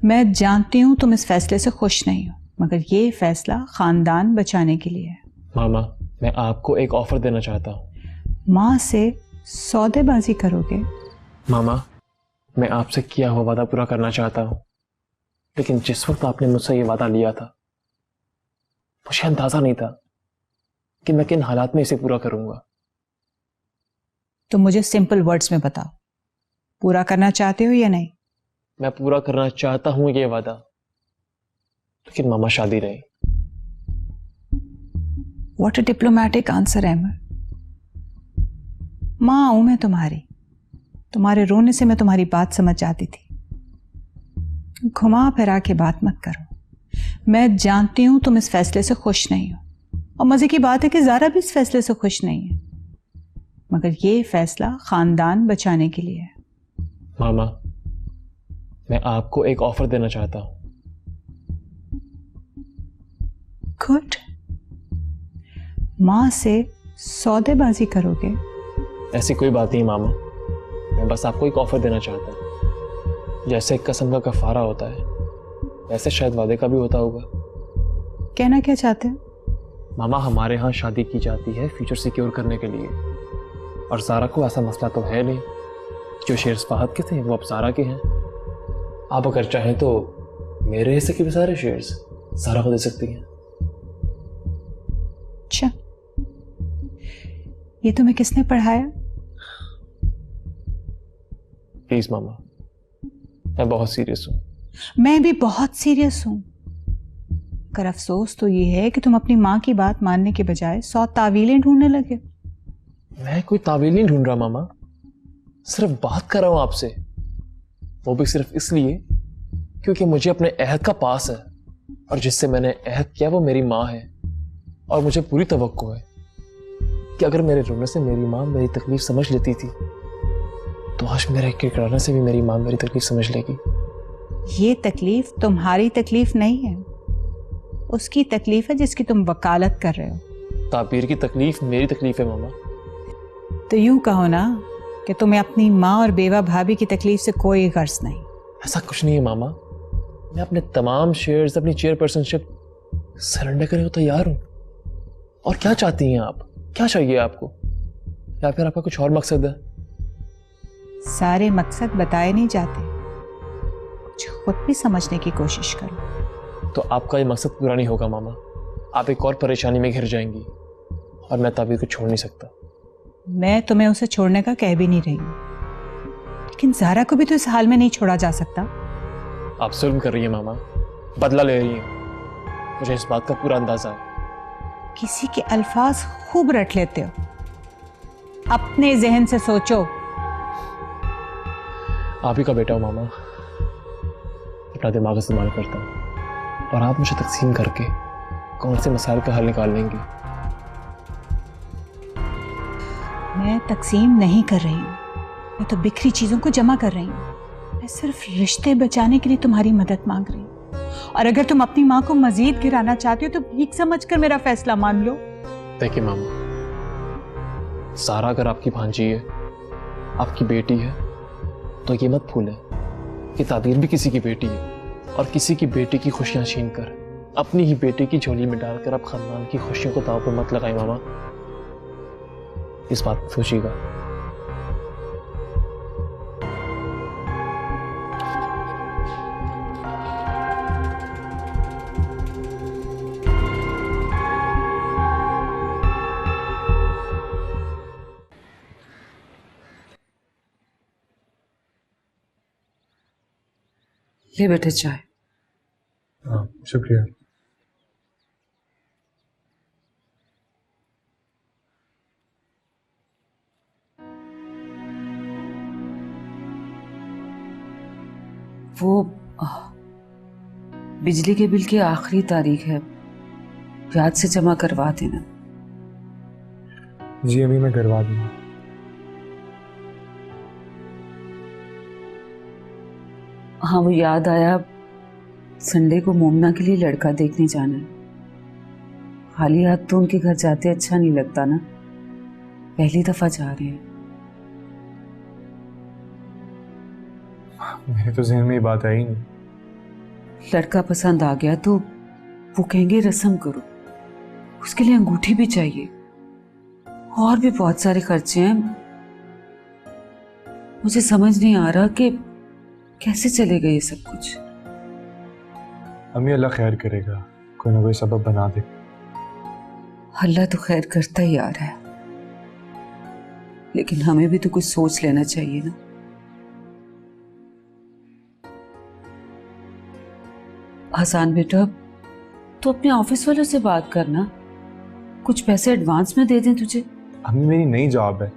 मैं जानती हूँ तुम इस फैसले से खुश नहीं हो, मगर ये फैसला खानदान बचाने के लिए है। मामा, मैं आपको एक ऑफर देना चाहता हूँ। माँ से सौदेबाजी करोगे? मामा, मैं आपसे किया हुआ वादा पूरा करना चाहता हूँ, लेकिन जिस वक्त आपने मुझसे ये वादा लिया था मुझे अंदाजा नहीं था कि मैं किन हालात में इसे पूरा करूंगा। तो मुझे सिंपल वर्ड्स में बताओ, पूरा करना चाहते हो या नहीं? मैं पूरा करना चाहता हूँ ये वादा, लेकिन मामा शादी नहीं। What a diplomatic answer Ahmad. माँ हूं मैं तुम्हारी, तुम्हारे रोने से मैं तुम्हारी बात समझ जाती थी। घुमा फिरा के बात मत करो। मैं जानती हूं तुम इस फैसले से खुश नहीं हो, और मजे की बात है कि ज़ारा भी इस फैसले से खुश नहीं है, मगर ये फैसला खानदान बचाने के लिए है। मामा, मैं आपको एक ऑफर देना चाहता हूँ। गुड। माँ से सौदेबाजी करोगे? ऐसी कोई बात नहीं मामा, मैं बस आपको एक ऑफर देना चाहता हूँ। जैसे एक कसम का कफारा होता है, वैसे शायद वादे का भी होता होगा। कहना क्या चाहते हो? मामा, हमारे यहाँ शादी की जाती है फ्यूचर सिक्योर करने के लिए, और ज़ारा को ऐसा मसला तो है नहीं। जो शेयर्स फहद के थे वो अब ज़ारा के हैं। आप अगर चाहें तो मेरे हिस्से के भी सारे शेयर्स ज़ारा को दे सकती हैं। अच्छा, ये तुम्हें किसने पढ़ाया? प्लीज मामा, मैं बहुत सीरियस हूँ। मैं भी बहुत सीरियस हूं, पर अफसोस तो ये है कि तुम अपनी माँ की बात मानने के बजाय 100 तावीलें ढूंढने लगे। मैं कोई तावील नहीं ढूंढ रहा मामा, सिर्फ बात कर रहा हूं आपसे, वो भी सिर्फ इसलिए क्योंकि मुझे अपने अहद का पास है, और जिससे मैंने अहद किया वो मेरी माँ है। और मुझे पूरी तवक्को है कि अगर मेरे रोने से मेरी माँ मेरी तकलीफ समझ लेती थी, तो आज मेरे किरकिराने से भी मेरी माँ मेरी तकलीफ समझ लेगी। ये तकलीफ तुम्हारी तकलीफ नहीं है, उसकी तकलीफ है जिसकी तुम वकालत कर रहे हो। ताबीर की तकलीफ मेरी तकलीफ है मामा। तो यूं कहो ना कि तुम्हें अपनी माँ और बेवा भाभी की तकलीफ से कोई गर्ज नहीं। ऐसा कुछ नहीं है मामा, मैं अपने तमाम शेयर्स, अपनी चेयरपर्सनशिप सरेंडर करने को तैयार हूं। और क्या चाहती हैं आप? क्या चाहिए आपको? या फिर आपका कुछ और मकसद है? सारे मकसद बताए नहीं जाते, कुछ खुद भी समझने की कोशिश करो। तो आपका ये मकसद पूरा नहीं होगा मामा, आप एक और परेशानी में घिर जाएंगी, और मैं ताबीर को छोड़ नहीं सकता। मैं तुम्हें उसे छोड़ने का कह भी नहीं रही हूं, लेकिन ज़ारा को भी तो इस हाल में नहीं छोड़ा जा सकता। आप जुल्म कर रही हैं मामा, बदला ले रही हैं, मुझे इस बात का पूरा अंदाजा है। किसी के अल्फाज खूब रट लेते हो, अपने जहन से सोचो। आप ही का बेटा हूं मामा, अपना दिमाग इस्तेमाल करता हूं, और आप मुझे तकसीम करके कौन से मसाइल का हल निकाल लेंगी? मैं तकसीम नहीं कर रही हूँ, मैं तो बिखरी चीजों को जमा कर रही हूँ। मैं सिर्फ रिश्ते बचाने के लिए तुम्हारी मदद मांग रही हूँ, और अगर तुम अपनी माँ को मजीद गिराना चाहती हो तो भीख समझकर मेरा फैसला मान लो। देखिए मामा, सारा अगर आपकी भांजी है, आपकी बेटी है, तो ये मत भूलें कि ताबीर भी किसी की बेटी है, और किसी की बेटी की खुशियां छीन कर अपनी ही बेटी की झोली में डालकर आप खानदान की खुशियों को दांव पर मत लगाएं मामा। इस बात पर सोचिएगा। ले बेटे चाय। हाँ शुक्रिया। वो बिजली के बिल की आखिरी तारीख है, याद से जमा करवा देना। जी अभी मैं करवा दूंगा। हाँ वो याद आया, संडे को मोमना के लिए लड़का देखने जाना है। खाली हाथ तो उनके घर जाते अच्छा नहीं लगता ना, पहली दफा जा रहे हैं। मेरे तो जहन में ये बात आई नहीं। लड़का पसंद आ गया तो वो कहेंगे रस्म करो, उसके लिए अंगूठी भी चाहिए और भी बहुत सारे खर्चे हैं। मुझे समझ नहीं आ रहा कि कैसे चलेगा ये सब कुछ। अम्मी अल्लाह खैर करेगा, कोई ना कोई सबब बना दे। अल्लाह तो खैर करता ही आ रहा है, लेकिन हमें भी तो कुछ सोच लेना चाहिए ना। हसन बेटा, तो अपने ऑफिस वालों से बात करना, कुछ पैसे एडवांस में दे दें तुझे। अम्मी मेरी नई जॉब है,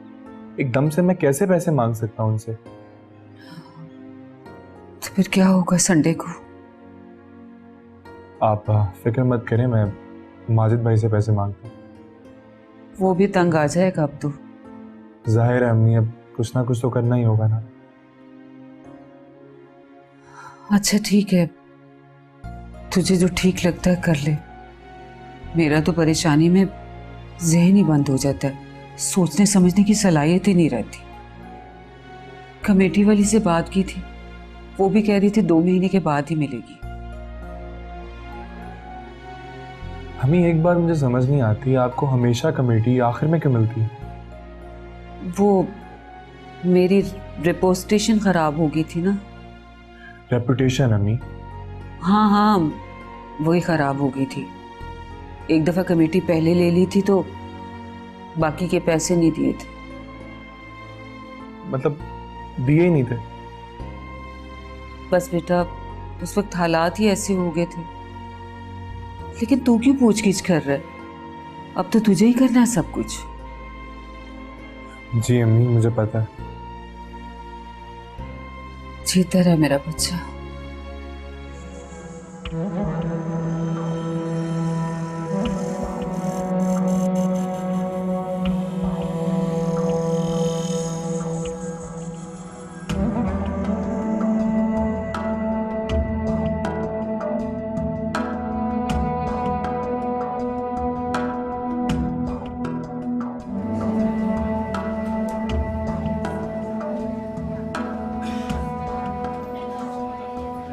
एकदम से मैं कैसे पैसे मांग सकता हूँ उनसे? तो फिर क्या होगा संडे को? आप फिक्र मत करें, मैं माजिद भाई से पैसे मांगता हूँ। वो भी तंग आ जाएगा अब तो। जाहिर है अम्मी, अब कुछ ना कुछ तो करना ही होगा ना। अच्छा ठीक है, तुझे जो ठीक लगता है कर ले। मेरा तो परेशानी में ज़हन ही बंद हो जाता है, सोचने समझने की सलाहियत ही नहीं रहती। कमेटी वाली से बात की थी, वो भी कह रही थी 2 महीने के बाद ही मिलेगी। अम्मी एक बात मुझे समझ नहीं आती, आपको हमेशा कमेटी आखिर में क्यों मिलती है? वो मेरी रेपुटेशन खराब हो गई थी ना। रेपुटेशन अम्मी? हाँ हाँ, वही खराब हो गई थी। एक दफा कमेटी पहले ले ली थी तो बाकी के पैसे नहीं दिए थे। मतलब दिए ही नहीं थे? बस बेटा, उस वक्त हालात ही ऐसे हो गए थे। लेकिन तू क्यों पूछ-गिछ कर रहा है? अब तो तुझे ही करना है सब कुछ। जी अम्मी, मुझे पता है। जीता रहा मेरा बच्चा।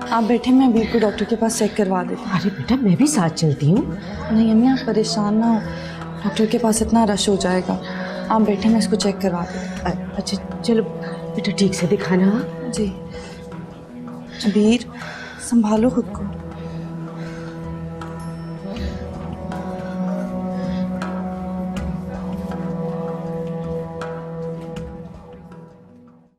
आप बैठे, मैं अभी को डॉक्टर के पास चेक करवा देती हूँ। अरे बेटा, मैं भी साथ चलती हूँ। नहीं अम्मी, आप परेशान ना हो, डॉक्टर के पास इतना रश हो जाएगा। आप बैठे, मैं इसको चेक करवा देती हूँ। अच्छा चलो बेटा, ठीक से दिखाना। जी। वीर, संभालो खुद को।